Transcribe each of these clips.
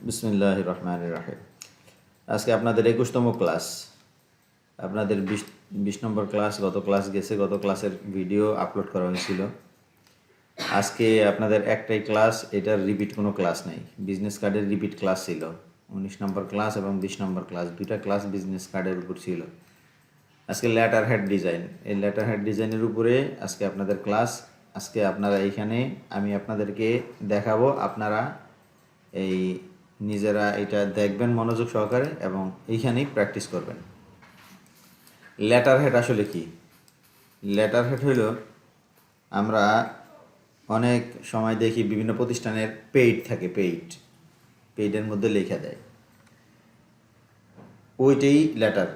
বিসমিল্লাহির রহমানির রহিম। আজকে আপনাদের 21তম ক্লাস, আপনাদের 20 নম্বর ক্লাস। গত ক্লাস গেছে, গত ক্লাসের ভিডিও আপলোড করা হয়েছিল। আজকে আপনাদের একটাই ক্লাস, এটার রিপিট কোনো ক্লাস নেই। বিজনেস কার্ডের রিপিট ক্লাস ছিল 19 নম্বর ক্লাস এবং 20 নম্বর ক্লাস, দুইটা ক্লাস বিজনেস কার্ডের উপর ছিল। আজকে লেটার হেড ডিজাইন, এই লেটার হেড ডিজাইনের উপরে আজকে আপনাদের ক্লাস। আজকে আপনারা এইখানে আমি আপনাদেরকে দেখাবো, আপনারা এই নিজেরা এটা দেখবেন মনোযোগ সহকারে এবং এইখানেই প্র্যাকটিস করবেন। লেটার হেড আসলে কি? লেটার হেড হইল, আমরা অনেক সময় দেখি বিভিন্ন প্রতিষ্ঠানের পেইড থাকে, পেইডের মধ্যে লেখা দেয়, ওইটাই লেটার।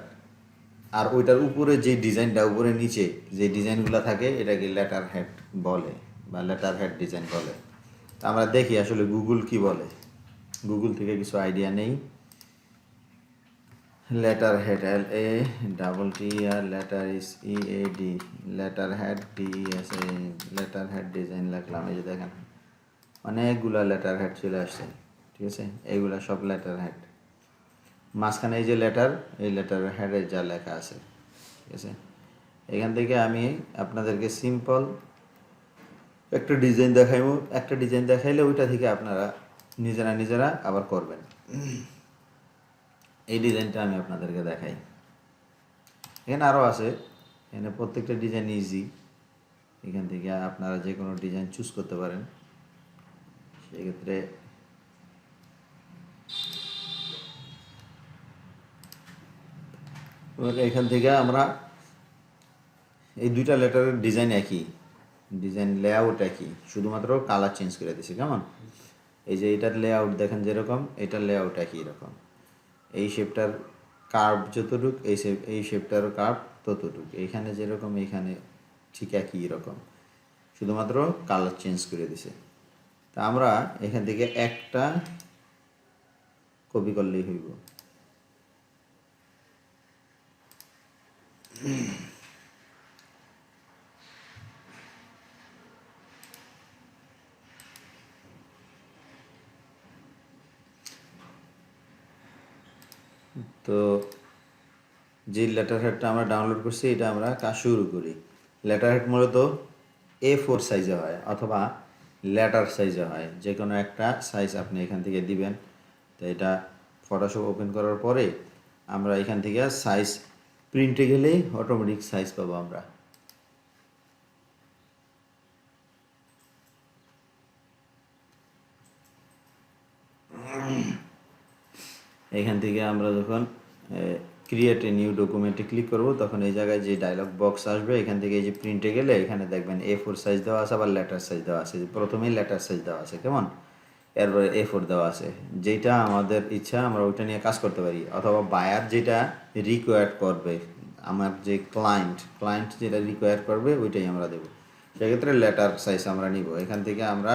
আর ওইটার উপরে যে ডিজাইনটা, উপরে নিচে যে ডিজাইনগুলো থাকে, এটাকে লেটার হেড বলে বা লেটার হেড ডিজাইন বলে। তা আমরা দেখি আসলে গুগল কি বলে। গুগল থেকে কিছু আইডিয়া নেই। লেটার হেড, LATT আর letter EAD, letter head DSA, letter head design লিখলাম। এই যে দেখেন অনেকগুলো লেটার হেড চলে আসছে, ঠিক আছে? এইগুলা সব লেটার হেড। মাঝখানে এই যে লেটার, এই লেটার হেডে যা লেখা আছে, ঠিক আছে? এখান থেকে আমি আপনাদেরকে সিম্পল একটা ডিজাইন দেখাইব। একটা ডিজাইন দেখাইলে ওইটা থেকে আপনারা নিজেরা আবার করবেন। এই ডিজাইনটা আমি আপনাদেরকে দেখাই। এখানে আরও আছে, এখানে প্রত্যেকটা ডিজাইন ইজি। এখান থেকে আপনারা যে কোনো ডিজাইন চুজ করতে পারেন। সেক্ষেত্রে এখান থেকে আমরা এই দুইটা লেটারের ডিজাইন একই, ডিজাইন লেআউট একই, শুধুমাত্র কালার চেঞ্জ করে দিছি। কেমন? এই যে এটার লেআউট দেখেন যেরকম, এটার লেআউট একই রকম। এই শেপটার কার্ভ যতটুক, এই শেপটারও কার্ভ ততটুক। এইখানে যেরকম এইখানে ঠিক একই রকম, শুধুমাত্র কালার চেঞ্জ করে দিছে। তা আমরা এখান থেকে একটা কপি করলেই হইব। তো যে লেটার হেডটা আমরা ডাউনলোড করছি, এটা আমরা কাজ শুরু করি। লেটার হেড মূলত A4 সাইজে হয় অথবা লেটার সাইজে হয়, যে কোনো একটা সাইজ আপনি এখান থেকে দিবেন। তো এটা ফটোশপ ওপেন করার পরে আমরা এখান থেকে সাইজ প্রিন্টে গেলেই অটোমেটিক সাইজ পাবো আমরা। এখান থেকে আমরা যখন ক্রিয়েট এ নিউ ডকুমেন্টে ক্লিক করব, তখন এই জায়গায় যে ডায়লগ বক্স আসবে, এখান থেকে এই যে প্রিন্টে গেলে এখানে দেখবেন A4 সাইজ দেওয়া আছে, আবার লেটার সাইজ দেওয়া আছে। প্রথমেই লেটার সাইজ দেওয়া আছে, কেমন? এরপরে A4 দেওয়া আছে। যেটা আমাদের ইচ্ছা আমরা ওইটা নিয়ে কাজ করতে পারি, অথবা বায়ার যেটা রিকোয়ার করবে, আমার যে ক্লায়েন্ট যেটা রিকোয়ার করবে ওইটাই আমরা দেবো। সেক্ষেত্রে লেটার সাইজ আমরা নিব। এখান থেকে আমরা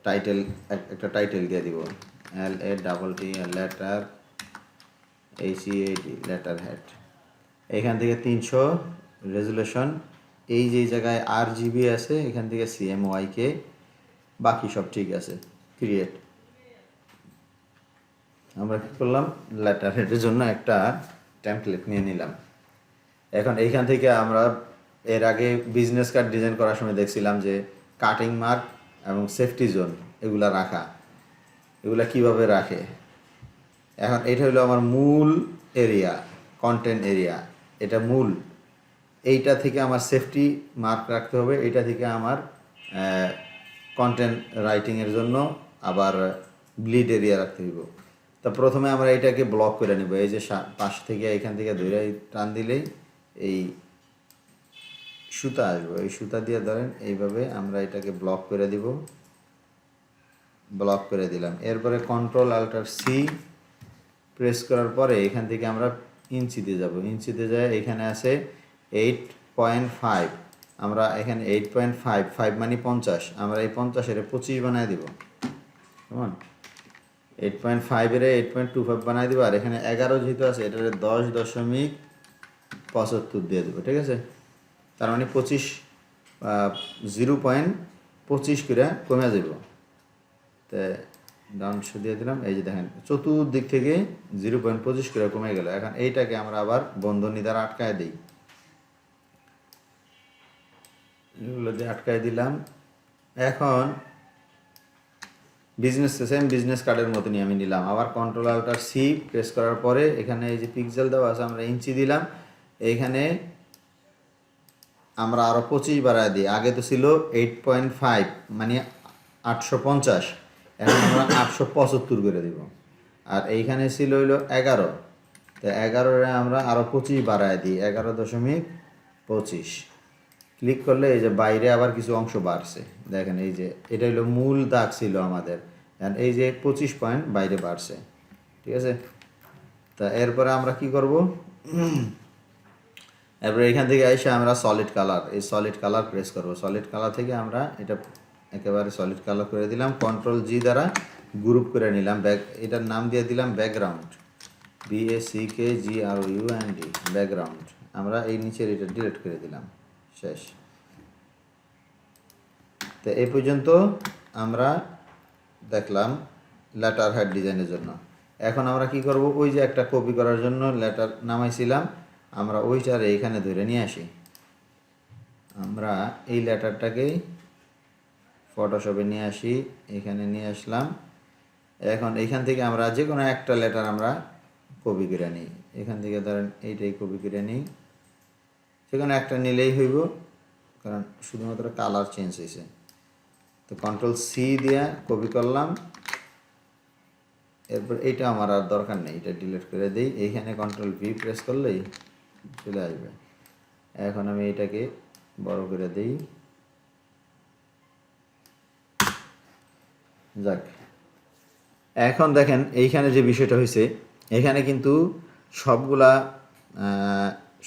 টাইটেল, একটা টাইটেল দিয়ে দিব, LATT letter HEAD letter head. এখান থেকে 300 রেজুলেশন, এই যে জায়গায় RGB আছে এখান থেকে CMYK, বাকি সব ঠিক আছে। ক্রিয়েট। আমরা কী করলাম, লেটার হেডের জন্য একটা টেমপ্লেট নিয়ে নিলাম। এখন এইখান থেকে আমরা এর আগে বিজনেস কার্ড ডিজাইন করার সময় দেখছিলাম যে কাটিং মার্ক এবং সেফটি জোন এগুলা রাখা, এগুলা কিভাবে রাখে। এখন এটা হলো আমার মূল এরিয়া, কন্টেন্ট এরিয়া, এটা মূল। এইটা থেকে আমার সেফটি মার্ক রাখতে হবে, এইটা থেকে আমার কন্টেন্ট রাইটিংয়ের জন্য আবার ব্লিড এরিয়া রাখতে হইব। তা প্রথমে আমরা এটাকে ব্লক করে নেব। এই যে পাশ থেকে এখান থেকে ধরে টান দিলেই এই সুতা আসবে, এই সুতা দিয়ে ধরেন এইভাবে আমরা এটাকে ব্লক করে দিব। ব্লক করে দিলাম। এরপরে Ctrl+Alt+C প্রেস করার পরে এখান থেকে আমরা ইঞ্চিতে যাব। ইঞ্চিতে যায় এখানে আছে 8.5, আমরা এখানে 8.5 মানে 50, আমরা এই 50-এর 25 বানায় দিব। কেমন? 8.5-এর 8.25 বানায় দিব। আর এখানে 11 যেহেতু আছে, এটার 10.75 দিয়ে দেবো, ঠিক আছে? তার মানে 0.25 করে কমে যাব। তো ডাউন দিয়ে দিলাম। এই যে দেখেন চতুর্দিক থেকে 0.25 করে কমে গেল। এখন এইটাকে আমরা আবার বন্ধনী দ্বারা আটকায় দিই, এগুলো দিয়ে আটকায় দিলাম। এখন বিজনেস কার্ডের মতনই আমি নিলাম, আবার কন্ট্রোল আল্টার সি প্রেস করার পরে এখানে এই যে পিক্সেল দেওয়া আছে আমরা ইঞ্চি দিলাম। এইখানে আমরা আরও 25 বাড়ায় দিই। আগে তো ছিল 8.5 মানে 850, এখন আমরা 875 করে দিব। আর এইখানে ছিল হইলো 11, তো 11-রে আমরা আরও 25 বাড়ায় দিই, 11.25। ক্লিক করলে এই যে বাইরে আবার কিছু অংশ বাড়ছে, দেখেন এই যে এটা হলো মূল দাগ ছিল আমাদের, এই যে 25 পয়েন্ট বাইরে বাড়ছে। ঠিক আছে, তা এরপরে আমরা কি করব, এরপরে এখান থেকে এসে আমরা সলিড কালার, এই সলিড কালার প্রেস করব। সলিড কালার থেকে আমরা এটা একেবারে সলিড কালার করে দিলাম, কন্ট্রোল জি দ্বারা গ্রুপ করে নিলাম। এটার নাম দিয়ে দিলাম ব্যাকগ্রাউন্ড, BACKGROUND, ব্যাকগ্রাউন্ড। আমরা এই নিচের এটা ডিলিট করে দিলাম, শেষ। তো এই পর্যন্ত আমরা দেখলাম লেটার হেড ডিজাইনের জন্য। এখন আমরা কি করব, ওই যে একটা কপি করার জন্য লেটার নামাইছিলাম, আমরা ওইটারে এখানে ধরে নিয়ে আসি। আমরা এই লেটারটাকে ফটোশপে নিয়ে আসি, এখানে নিয়ে আসলাম। এখন এইখান থেকে আমরা যে কোনো একটা লেটার আমরা কপি করে নিই। এখান থেকে ধরেন এইটাই কপি করে নিই, সেখানে একটা নিলেই হইব, কারণ শুধুমাত্র কালার চেঞ্জ হয়েছে। তো কন্ট্রোল সি দিয়ে কপি করলাম, এরপর এইটা আমার আর দরকার নেই, এটা ডিলিট করে দিই। এইখানে কন্ট্রোল ভি প্রেস করলেই চলে আসবে। এখন আমি এটাকে বড় করে দিই, যাক। এখন দেখেন এইখানে যে বিষয়টা হয়েছে, এখানে কিন্তু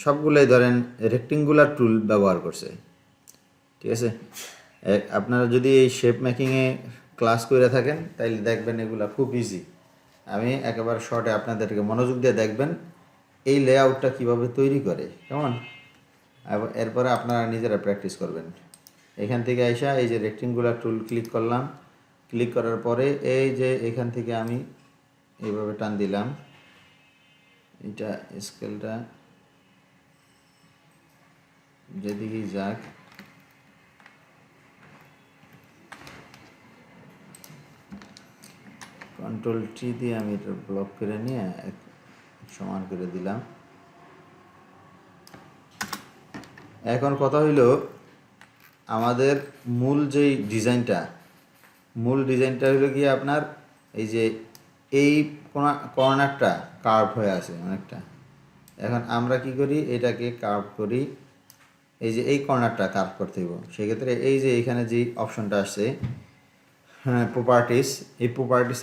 সবগুলাই ধরেন রেক্টেঙ্গুলার টুল ব্যবহার করছে। ঠিক আছে, আপনারা যদি এই শেপ মেকিংয়ে ক্লাস করে থাকেন তাইলে দেখবেন এগুলা খুব ইজি। আমি একেবারে শর্টে আপনাদেরকে মনোযোগ দিয়ে দেখবেন এই লেআউটটা কিভাবে তৈরি করে, কেমন। এরপরে আপনারা নিজেরা প্র্যাকটিস করবেন। এখান থেকে আইসা এই যে রেক্টেঙ্গুলার টুল ক্লিক করলাম, ক্লিক করার পরে এই যে এখান থেকে আমি এইভাবে টান দিলাম, এটা স্কেলটা যেদিকেই যাক, কন্ট্রোল টি দিয়ে আমি এটা ব্লক করে নিয়ে সমান করে দিলাম। এখন কথা হইল আমাদের মূল ডিজাইনটা হইলো গিয়ে আপনার এই যে এই কর্নারটা কার্ভ হয়ে আছে অনেকটা। এখন আমরা কি করি, এটাকে কার্ভ করি, এই যে এই কর্নারটা কার্ভ করতে হইব। সেক্ষেত্রে এই যে এখানে যে অপশনটা আসছে, হ্যাঁ প্রপার্টিস,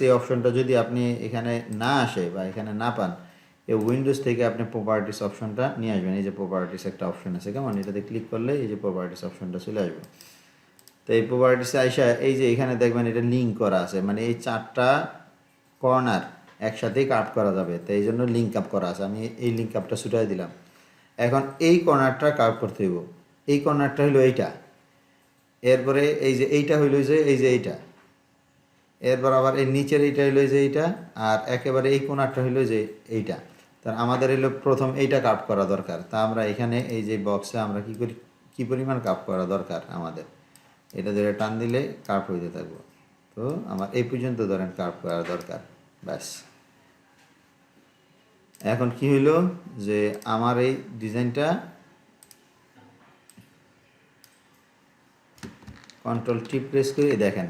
এই অপশনটা যদি আপনি এখানে না আসে বা এখানে না পান, এই উইন্ডোজ থেকে আপনি প্রপার্টিস অপশনটা নিয়ে আসবেন। এই যে প্রপার্টিস একটা অপশন আছে, কেমন, এটাতে ক্লিক করলে এই যে প্রপার্টিস অপশনটা চলে আসবে। তো এই প্রপার্টিসে আইসা এই যে এখানে দেখবেন এটা লিঙ্ক করা আছে, মানে এই 4টা কর্নার একসাথেই কাট করা যাবে, তো এই জন্য লিঙ্ক আপ করা আছে। আমি এই লিঙ্ক আপটা ছুটাই দিলাম। এখন এই কর্নারটা কাট করতে হইব, এই কর্নারটা হইলো এইটা, এরপরে এই যে এইটা হইলো যে এই যে এইটা, এরপর আবার এই নিচের এইটা হইলো যে এইটা, আর একেবারে এই কোণারটা হইলো যে এইটা। তার আমাদের হইলো প্রথম এইটা কাট করা দরকার। তা আমরা এখানে এই যে বক্সে আমরা কি করি, কি পরিমাণ কাট করা দরকার আমাদের, এটা ধরে টান দিলে কাট হইতে থাকবো। তো আমার এই পর্যন্ত ধরেন কাট করা দরকার, ব্যাস। এখন কি হইলো যে আমার এই ডিজাইনটা কন্ট্রোল টি প্রেস করে দেখেন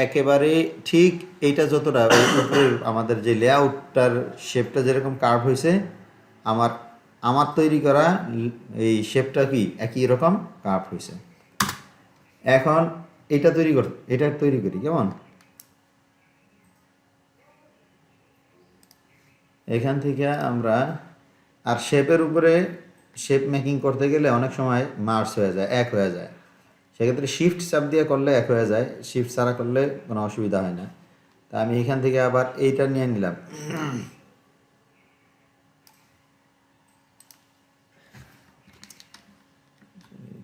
একেবারে ঠিক এইটা যতটা আমাদের যে লেআউটটার শেপটা যেরকম কার্ভ হয়েছে, আমার তৈরি করা এই শেপটা কি একই রকম কার্ভ হয়েছে। এখন এটা তৈরি করি, কেমন। এখান থেকে আমরা আর শেপের উপরে শেপ মেকিং করতে গেলে অনেক সময় মার্চ হয়ে যায়, এক হয়ে যায়। সেক্ষেত্রে শিফট চাপ দিয়ে করলে এক হয়ে যায়, শিফট ছাড়া করলে কোনো অসুবিধা হয় না। তা আমি এখান থেকে আবার এইটা নিয়ে নিলাম,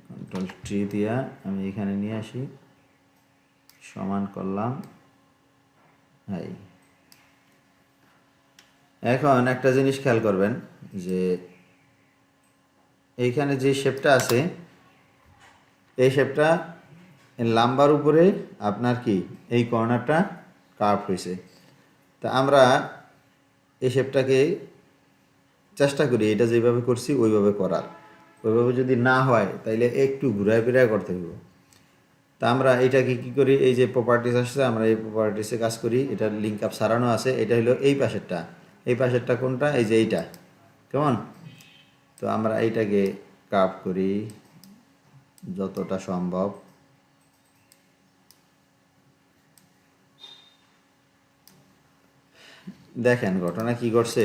কন্ট্রোল টি দিয়া আমি এখানে নিয়ে আসি, সমান করলাম, হাই। এখন একটা জিনিস খেয়াল করবেন যে এইখানে যে শেপটা আছে এই শেপটা লাম্বার উপরে আপনার কি এই কর্নারটা কার্ভ হয়েছে। তা আমরা এই শেপটাকে চেষ্টা করি এটা যেভাবে করছি ওইভাবে করার। ওইভাবে যদি না হয় তাইলে একটু ঘুরায় ফিরায় করতে হবে। তা আমরা এটাকে কী করি, এই যে প্রপার্টিস আসছে আমরা এই প্রপার্টিসে কাজ করি। এটার লিঙ্ক আপ সারানো আছে। এটা হলো এই পাশেরটা। এই পাশেরটা কোনটা? এই যে এইটা। কেমন? তো আমরা এইটাকে কার্ভ করি যতটা সম্ভব। দেখেন ঘটনা কি করছে,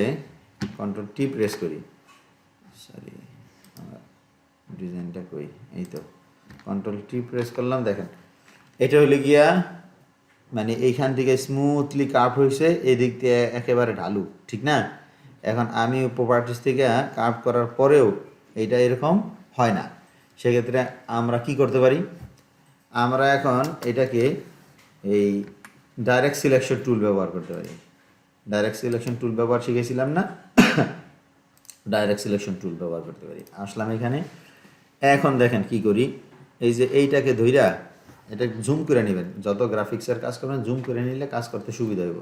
কন্ট্রোল টি প্রেস করি, সরি ডিজাইনটা কই, এই তো কন্ট্রোল টি প্রেস করলাম। দেখেন এটা হলে গিয়া মানে এইখান থেকে স্মুথলি কার্ভ হয়েছে, এদিক দিয়ে একেবারে ঢালু, ঠিক না? এখন আমি প্রপার্টিস থেকে কার্ভ করার পরেও এইটা এরকম হয় না। সেক্ষেত্রে আমরা কি করতে পারি, আমরা এখন এটাকে এই ডাইরেক্ট সিলেকশন টুল ব্যবহার করতে পারি। ডাইরেক্ট সিলেকশন টুল ব্যবহার শিখেছিলাম না? ডাইরেক্ট সিলেকশন টুল ব্যবহার করতে পারি। আসলাম এখানে। এখন দেখেন কি করি, এই যে এইটাকে ধইরা এটা জুম করে নেবেন। যত গ্রাফিক্সের কাজ করবেন জুম করে নিলে কাজ করতে সুবিধা হইব।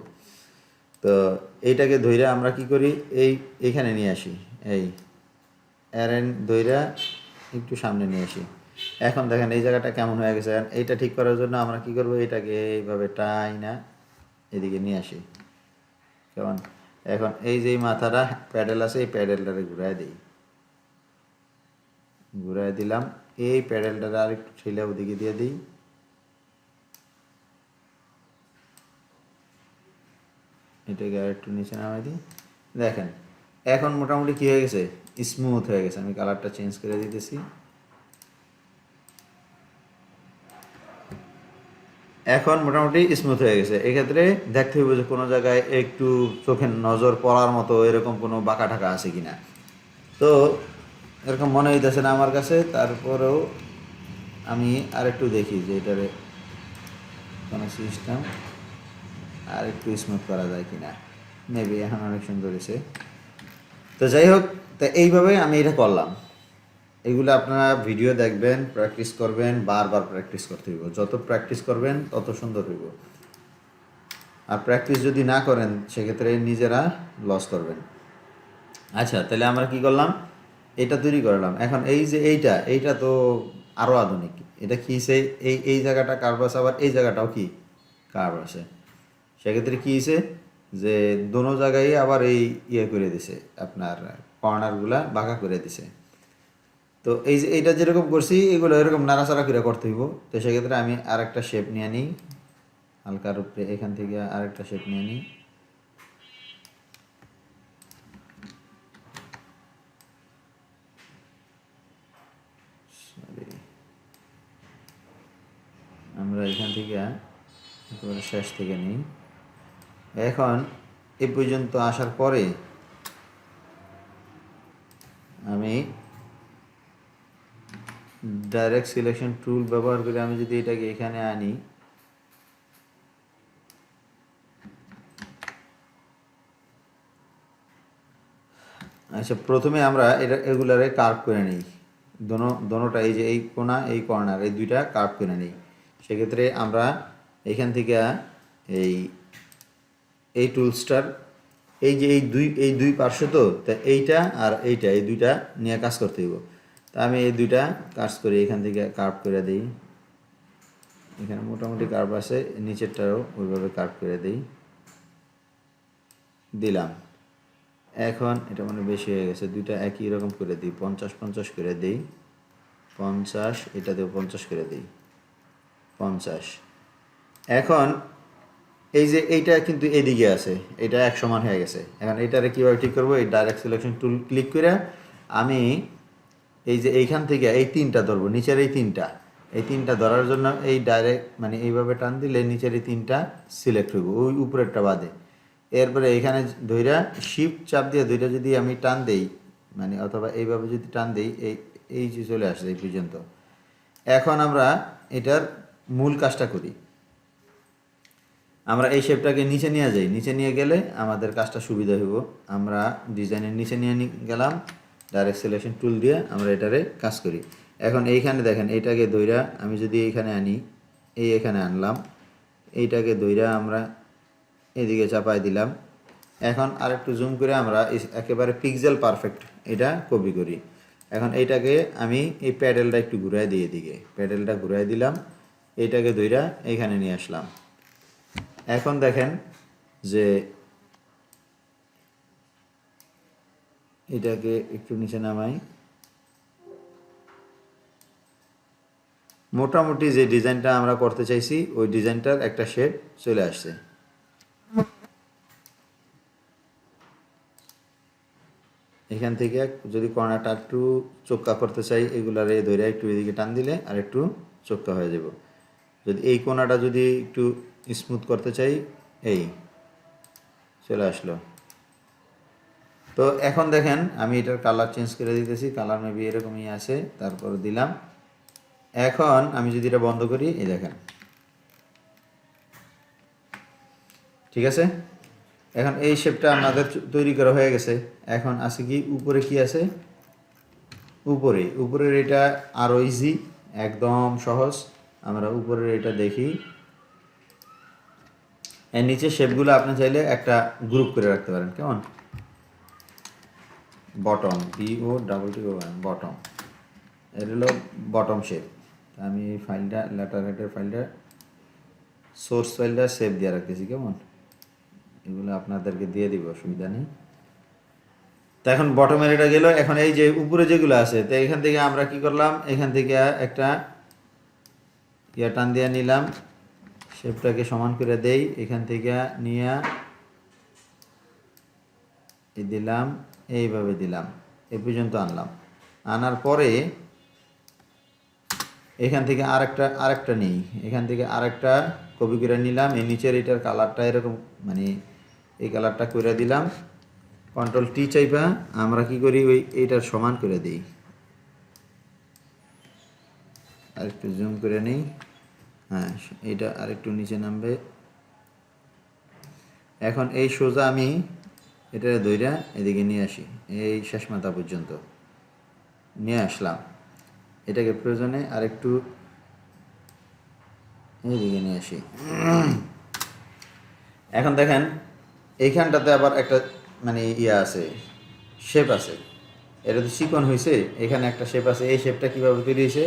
তো এইটাকে ধইরা আমরা কি করি, এইখানে নিয়ে আসি, এই অ্যারেন ধইরা একটু সামনে নিয়ে আসি। এখন দেখেন এই জায়গাটা কেমন হয়ে গেছে। এইটা ঠিক করার জন্য আমরা কি করব, এটাকে এইভাবে টাইনা এদিকে নিয়ে আসি। কেমন? এখন এই যে মাথাটা প্যাডেল আছে, এই প্যাডেলটারে ঘুরাই দিই, ঘুরাই দিলাম। এই প্যাডেলটারে আর একটু ঠেলে ওদিকে দিয়ে দিই। এটাকে আর একটু নিচে নামাই দিই। দেখেন এখন মোটামুটি কী হয়ে গেছে, স্মুথ হয়ে গেছে। আমি কালারটা চেঞ্জ করে দিতেছি। এখন মোটামুটি স্মুথ হয়ে গেছে। এক্ষেত্রে দেখতে হবে যে কোনো জায়গায় একটু চোখের নজর পড়ার মতো এরকম কোনো বাঁকা ঠাকা আছে কিনা। তো এরকম মনে হইতেছে না আমার কাছে। তারপরেও আমি আরেকটু দেখি যে এটারে কোনো সিস্টেম আর একটু স্মুথ করা যায় কিনা। মেবি এখন অনেক সুন্দর হয়েছে। তো যাই হোক, তো এইভাবে আমি এটা করলাম। এগুলো আপনারা ভিডিও দেখবেন, প্র্যাকটিস করবেন, বারবার প্র্যাকটিস করতে হইব। যত প্র্যাকটিস করবেন তত সুন্দর হইব। আর প্র্যাকটিস যদি না করেন সেক্ষেত্রে নিজেরা লস করবেন। আচ্ছা, তাহলে আমরা কি করলাম, এটা তৈরি করলাম। এখন এই যে এইটা তো আরও আধুনিক। এটা কি হয়েছে, এই জায়গাটা কার্ভ আছে, আবার এই জায়গাটাও কি কার্ভ আছে। সেক্ষেত্রে কী হয়েছে যে দোনো জায়গায় আবার এই করে দিছে, আপনার কর্নারগুলা বাঁকা করে দিছে। তো এই যে এইটা যেরকম করছি এগুলো এরকম নাড়াচাড়া করে করতে হইব। তো সেক্ষেত্রে আমি আরেকটা শেপ নিয়ে নিই, হালকার উপরে এখান থেকে আরেকটা শেপ নিয়ে নিই। আমরা এখান থেকে একেবারে শেষ থেকে নিই। এখন এ পর্যন্ত আসার পরে আমি ডাইরেক্ট সিলেকশন টুল ব্যবহার করে আমি যদি এটাকে এখানে আনি, আচ্ছা প্রথমে আমরা এগুলারে কার্ভ করে নিই। দোনোটা এই যে এই কোণা এই কর্নার এই দুইটা কার্ভ করে নিই। সেক্ষেত্রে আমরা এখান থেকে এই এই টুলসটার এই যে এই দুই পার্শ্ব, তো তা এইটা আর এইটা এই দুইটা নিয়ে কাজ করতে হইব। তা আমি এই দুইটা কাজ করি, এখান থেকে কার্ভ করে দিই। এখানে মোটামুটি কার্ভ আছে, নিচেরটাও ওইভাবে কার্ভ করে দিলাম। এখন এটা মানে বেশি হয়ে গেছে, দুইটা একই রকম করে দিই, 50-50 করে দিই। 50, এটাতেও 50 করে দিই, 50। এখন এই যে এইটা কিন্তু এদিকে আছে, এটা এক সমান হয়ে গেছে। এখন এইটারে কীভাবে ঠিক করবো, এই ডাইরেক্ট সিলেকশন টুল ক্লিক করে আমি এই যে এইখান থেকে এই তিনটা ধরবো, নিচের এই তিনটা ধরার জন্য এই ডাইরেক্ট মানে এইভাবে টান দিলে নিচের এই তিনটা সিলেক্ট হইব, ওই উপরেরটা বাদে। এরপরে এইখানে ধইরা শিফট চাপ দিয়ে ধইরা যদি আমি টান দেই, মানে অথবা এইভাবে যদি টান দেই, এই যে চলে আসে এই পর্যন্ত। এখন আমরা এটার মূল কাজটা করি। আমরা এই শেপটাকে নিচে নিয়ে যাই, নিচে নিয়ে গেলে আমাদের কাজটা সুবিধা হইব। আমরা ডিজাইনের নিচে নিয়ে গেলাম, ডাইরেক্ট সিলেকশন টুল দিয়ে আমরা এটারে কাজ করি। এখন এইখানে দেখেন, এইটাকে দইরা আমি যদি এইখানে আনি, এখানে আনলাম, এইটাকে দইরা আমরা এদিকে চাপাই দিলাম। এখন আরেকটু জুম করে আমরা একেবারে পিক্সেল পারফেক্ট এটা কপি করি। এখন এইটাকে আমি এই প্যাডেলটা একটু ঘুরাই দিয়ে এদিকে, প্যাডেলটা ঘুরাই দিলাম, এইটাকে দইরা এইখানে নিয়ে আসলাম। এখন দেখেন যে এটাকে একটু নিচে নামাই, মোটামুটি যে ডিজাইনটা আমরা করতে চাইছি ওই ডিজাইনটার একটা শেপ চলে আসছে। এখান থেকে যদি কর্নারটা একটু চোক্কা করতে চাই, এগুলারে ধরে একটু এদিকে টান দিলে আর একটু চোক্কা হয়ে যাব। যদি এই কোণাটা যদি একটু স্মুথ করতে চাই, এই চলে আসলো। তো এখন দেখেন আমি এটার কালার চেঞ্জ করে দিতেছি, কালার মেবি এরকমই আছে, তারপর দিলাম। এখন আমি যদি এটা বন্ধ করি, এই দেখেন ঠিক আছে। এখন এই শেপটা আমাদের তৈরি করা হয়ে গেছে। এখন আছে কি উপরে, কি আছে উপরের এটা আরো ইজি, একদম সহজ। আমরা উপরের এটা দেখি, এর নিচে শেপগুলো আপনি চাইলে একটা গ্রুপ করে রাখতে পারেন। কেমন? বটম, বটম, এটা হলো বটম শেপ। আমি এই ফাইলটা, লেটার হেডের ফাইলটা, সোর্স ফাইলটা সেভ দিয়ে রাখতেছি। কেমন? এগুলো আপনাদেরকে দিয়ে দিব, অসুবিধা নেই। তো এখন বটমের এটা গেল। এখন এই যে উপরে যেগুলো আছে, তো এখান থেকে আমরা কি করলাম, এখান থেকে একটা টান দিয়ে নিলাম, শেপটাকে সমান করে দেই, এখান থেকে নিয়ে দিলাম, এইভাবে দিলাম, এই পর্যন্ত আনলাম। আনার পরে এখান থেকে আরেকটা নেই, এখান থেকে আরেকটা কপি করে নিলাম, এই নিচের এটার কালারটা এরকম, মানে এই কালারটা করে দিলাম। কন্ট্রোল টি চাইপা আমরা কি করি, ওই এইটার সমান করে দিই। আরেকটু জুম করে নিই, হ্যাঁ এইটা আরেকটু নিচে নামবে। এখন এই সোজা আমি এটা দইরা এদিকে নিয়ে আসি, এই শেষ মাথা পর্যন্ত নিয়ে আসলাম। এটাকে প্রয়োজনে আরেকটু এইদিকে নিয়ে আসি। এখন দেখেন এইখানটাতে আবার একটা মানে আছে, শেপ আছে। এটা তো চিকন হয়েছে, এখানে একটা শেপ আছে। এই শেপটা কীভাবে তৈরি হয়েছে,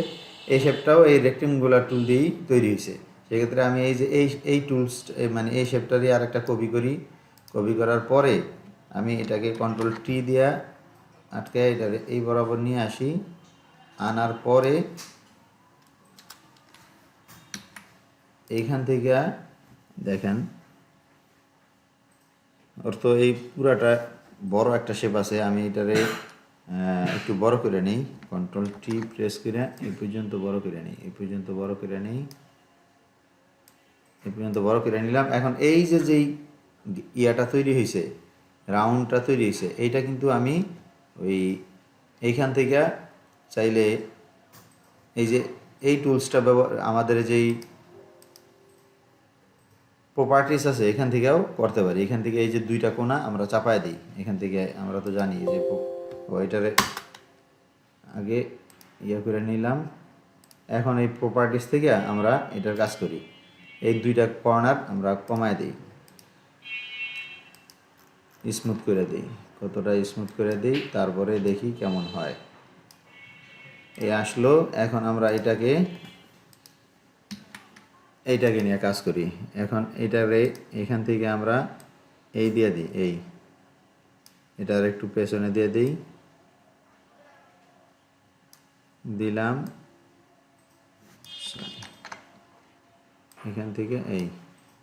এই শেপটাও এই রেক্টেঙ্গুলার টুল দিয়েই তৈরি হয়েছে। সেক্ষেত্রে আমি এই যে এই টুলস, মানে এই শেপটারই আর একটা কপি করি। কপি করার পরে আমি এটাকে কন্ট্রোল টি দিয়া আটকে এটাকে এই বরাবর নিয়ে আসি। আনার পরে এইখান থেকে দেখেন, ওর তো এই পুরাটা বড় একটা শেপ আছে। আমি এটারে একটু বড় করে নিই, কন্ট্রোল টি প্রেস করে এই পর্যন্ত বড় করে নিই, এই পর্যন্ত বড় করে নিই, এই পর্যন্ত বড় করে নিলাম। এখন এই যে যেই ইয়াটা তৈরি হয়েছে, রাউন্ডটা তৈরি হয়েছে, এইটা কিন্তু আমি ওই এইখান থেকে চাইলে এই যে এই টুলসটা আমাদের যেই প্রপার্টিস আছে এখান থেকেও করতে পারি। এখান থেকে এই যে দুইটা কোণা আমরা চাপায় দিই, এখান থেকে আমরা তো জানি যে ওইটারে আগে করে নিলাম। এখন এই প্রপার্টিস থেকে আমরা এটার কাজ করি, এই দুইটা কর্নার আমরা কমায় দিই, স্মুথ করে দিই, কতটা স্মুথ করে দিই, তারপরে দেখি কেমন হয়। এই আসলো। এখন আমরা এইটাকে নিয়ে কাজ করি। এখন এটারে এখান থেকে আমরা এই দিয়ে দিই, এটার একটু পেছনে দিয়ে দিলাম, এখান থেকে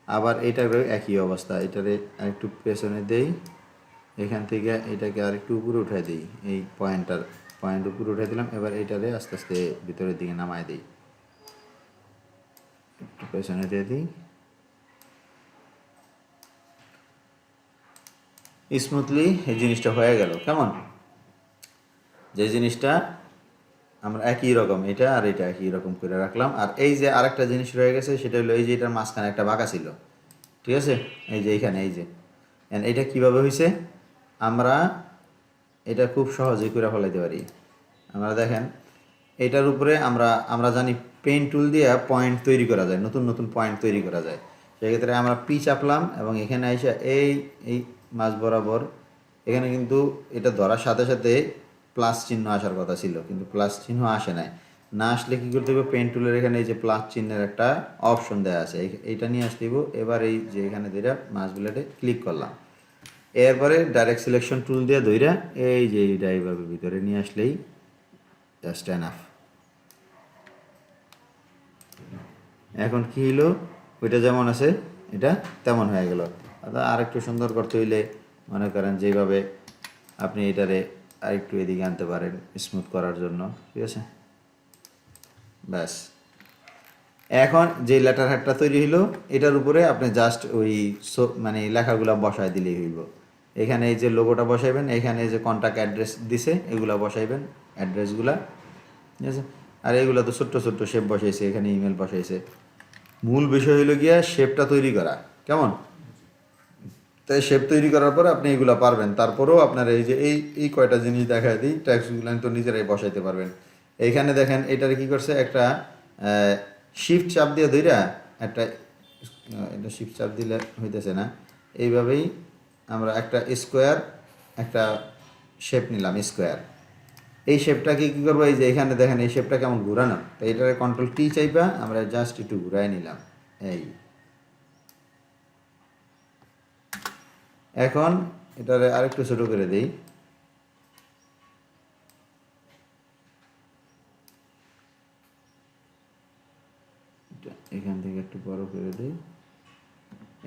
আবার এইটার একই অবস্থা, এটারে আরেকটু পেছনে দেই, এখান থেকে এটাকে আরেকটু উপরে উঠাই দিই, এই পয়েন্ট উপরে উঠাই দিলাম। এবার এটারে আস্তে আস্তে ভিতরের দিকে নামাই দিই, একটু পেছনে দিয়ে দিই, স্মুথলি এই জিনিসটা হয়ে গেল। কেমন? যে জিনিসটা আমরা একই রকম, এটা আর এটা একই রকম করে রাখলাম। আর এই যে আরেকটা জিনিস রয়ে গেছে, সেটা হলো এই যে এটার মাঝখানে একটা বাঁকা ছিল, ঠিক ঠিক আছে, এই যে এইখানে এই যে এইটা কিভাবে হয়েছে, আমরা এটা খুব সহজেই করে ফেলাইতে পারি। আমরা দেখেন এটার উপরে আমরা জানি পেন টুল দিয়ে পয়েন্ট তৈরি করা যায়, নতুন নতুন পয়েন্ট তৈরি করা যায়। সেক্ষেত্রে আমরা পি চাপলাম এবং এখানে এসে এই এই মাঝ বরাবর এখানে কিন্তু এটা ধরার সাথে সাথে প্লাস চিহ্ন আসার কথা ছিল, কিন্তু প্লাস চিহ্ন আসে নাই। না আসলে কী করতে হবে, পেন টুলের এখানে এই যে প্লাস চিহ্নের একটা অপশন দেওয়া আছে, এইটা নিয়ে আসতে হবে। এবার এই যে এখানে ধরে মাছ ব্লেডে ক্লিক করলাম, এরপরে ডাইরেক্ট সিলেকশন টুল দিয়ে ধইরা এই যে এইটা এইভাবে ভিতরে নিয়ে আসলেই জাস্ট এনাফ। এখন কি হলো, ওইটা যেমন আছে এটা তেমন হয়ে গেল। আর একটু সুন্দর করতে হইলে মনে করেন যেভাবে আপনি এটারে আরেকটু এদিকে আনতে পারেন স্মুথ করার জন্য, ঠিক আছে। ব্যাস, এখন যে লেটার হেডটা তৈরি হইলো এটার উপরে আপনি জাস্ট ওই মানে লেখাগুলো বসায় দিলেই হইব। এখানে এই যে লোগোটা বসাইবেন, এখানে এই যে কন্ট্যাক্ট অ্যাড্রেস দিছে এগুলা বসাইবেন, অ্যাড্রেসগুলা, ঠিক আছে। আর এগুলো তো ছোট্ট ছোট্ট শেপ বসাইছে, এখানে ইমেল বসাইছে। মূল বিষয় হইলো গিয়া শেপটা তৈরি করা, কেমন। তাই শেপ তৈরি করার পরে আপনি এগুলো পারবেন। তারপরেও আপনার এই যে এই কয়টা জিনিস দেখায় দিই, ট্যাক্সগুলো তো নিজেরাই বসাইতে পারবেন। এইখানে দেখেন এটারে কি করছে, একটা শিফট চাপ দিয়ে ধইরা একটা এটা শিফট চাপ দিলে হইতেছে না, এইভাবেই আমরা একটা স্কোয়ার একটা শেপ নিলাম স্কোয়ার। এই শেপটাকে কী করবো, এই যে এখানে দেখেন এই শেপটা কেমন ঘুরানো, তো এটারে কন্ট্রোল টি চাইবা আমরা জাস্ট একটু ঘুরাই নিলাম। এই এখন এটারে আরেকটু ছোটো করে দিই, এখান থেকে একটু বড় করে দিই,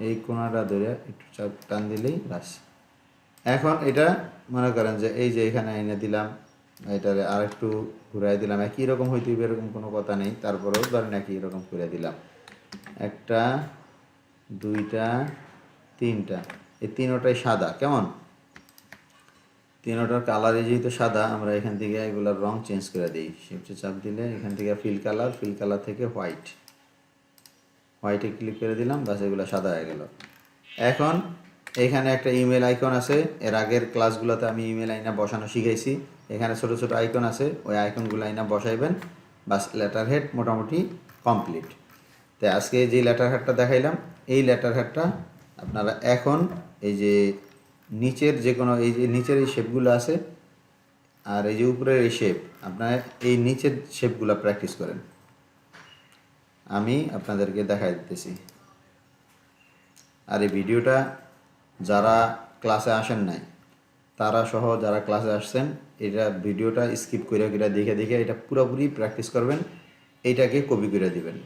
এই কোণাটা ধরে একটু চাপ টান দিলেই বাস। এখন এটা মনে করেন যে এই যে এখানে এনে দিলাম, এটারে আর একটু ঘুরাই দিলাম, একই রকম হইতে হবে এরকম কোনো কথা নেই, তারপরেও ধরেন একই রকম করে দিলাম, একটা দুইটা তিনটা, এই তিনোটাই সাদা, কেমন। তিনোটার কালারই যেহেতু সাদা, আমরা এখান থেকে এগুলোর রং চেঞ্জ করে দিই। শিফটে চাপ দিলে এখান থেকে ফিল কালার থেকে হোয়াইটে ক্লিক করে দিলাম, বাস এগুলো সাদা হয়ে গেল। এখন এখানে একটা ইমেল আইকন আছে, এর আগের ক্লাসগুলোতে আমি ইমেল আইনা বসানো শিখাইছি। এখানে ছোট ছোট আইকন আছে, ওই আইকনগুলো আইনা বসাইবেন, বাস লেটার হেড মোটামুটি কমপ্লিট। তাই আজকে যে লেটার হেডটা দেখাইলাম, এই লেটার হেডটা আপনারা এখন এই যে নিচের যে কোনো এই যে নিচের এই শেপগুলো আছে আর এই যে উপরের এই শেপ, আপনারা এই নিচের শেপগুলো প্র্যাকটিস করেন। আমি আপনাদেরকে দেখাই দিতেছি। আর এই ভিডিওটা যারা ক্লাসে আসেন নাই তারা সহ যারা ক্লাসে আসছেন, এটা ভিডিওটা স্কিপ করে দেখে এটা পুরোপুরি প্র্যাকটিস করবেন, এইটাকে কপি করে দিবেন।